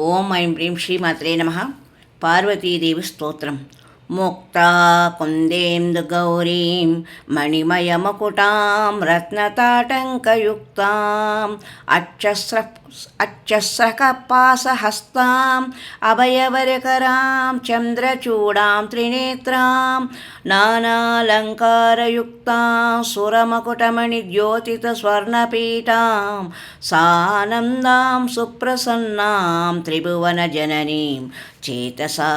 ఓం ఐం హ్రీం శ్రీమాత్రే నమః. పార్వతీదేవి స్తోత్రం. ముక్తా కుందేందుగౌరీం మణిమయమకుటాం రత్నతాటంకయుక్తాం అచ్చస్రకపాసహస్తాం అభయవరకరాం చంద్రచూడాం త్రినేత్రాం నానాలంకారయుక్తాం సురమకుటమణిద్యోతితస్వర్ణపీఠాం సానందాం సుప్రసన్నాం త్రిభువనజననీం చేతసా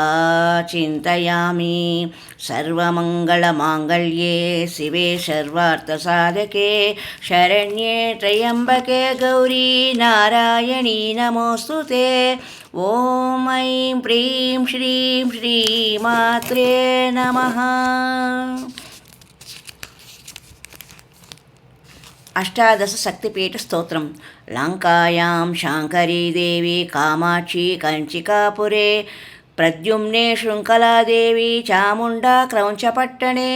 చింతయామి. సర్వమంగళమాంగళ్యే శివే సర్వార్థసాధకే శరణ్యే త్రయంబకే గౌరీ నారాయణీ నమోస్తుతే. ఓం ఐం హ్రీం శ్రీం శ్రీమాత్రే నమః. అష్టాదశ శక్తిపీఠ స్తోత్రం. లంకాయాం శాంకరీదేవి కామాక్షి కంచికాపురే ప్రద్యుమ్నే శృంఖలాదేవి చాముండా క్రౌంచపట్టణే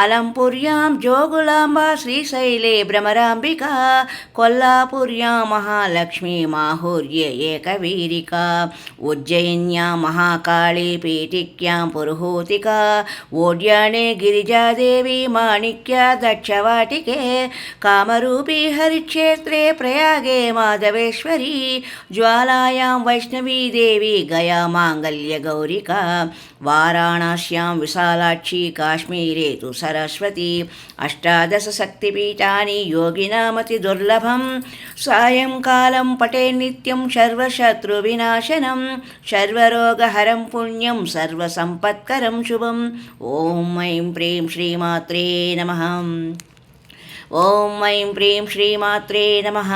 అలంపుర్యాం జోగులాంబ శ్రీశైలే భ్రమరాంబికా కొల్లాపుర్యాం మహాలక్ష్మీ మాహుర్యే ఏకవీరికా ఉజ్జయిన్యాం మహాకాళీ పీఠిక్యాం పురుహూతికా ఓడ్యానే గిరిజాదేవి మాణిక్య దక్షవాటికే కామరూపీ హరిక్షేత్రే ప్రయాగే మాధవేశ్వరీ జ్వాలాయాం వైష్ణవీదేవి గయా మాంగళ్య గౌరికా వారాణస్యాం విశాలాక్షి కాశ్మీరే తు సరస్వతి. అష్టాదశ శక్తిపీఠాని యోగినామతి దుర్లభం సాయంకాలం పటే నిత్యం సర్వశత్రువినాశనం సర్వరోగహరం పుణ్యం సర్వసంపత్కరం శుభం. ఓం ఐం హ్రీం శ్రీమాత్రే నమః. ఓం ఐం హ్రీం శ్రీమాత్రే నమః.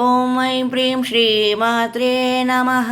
ఓం ఐం హ్రీం శ్రీమాత్రే నమః.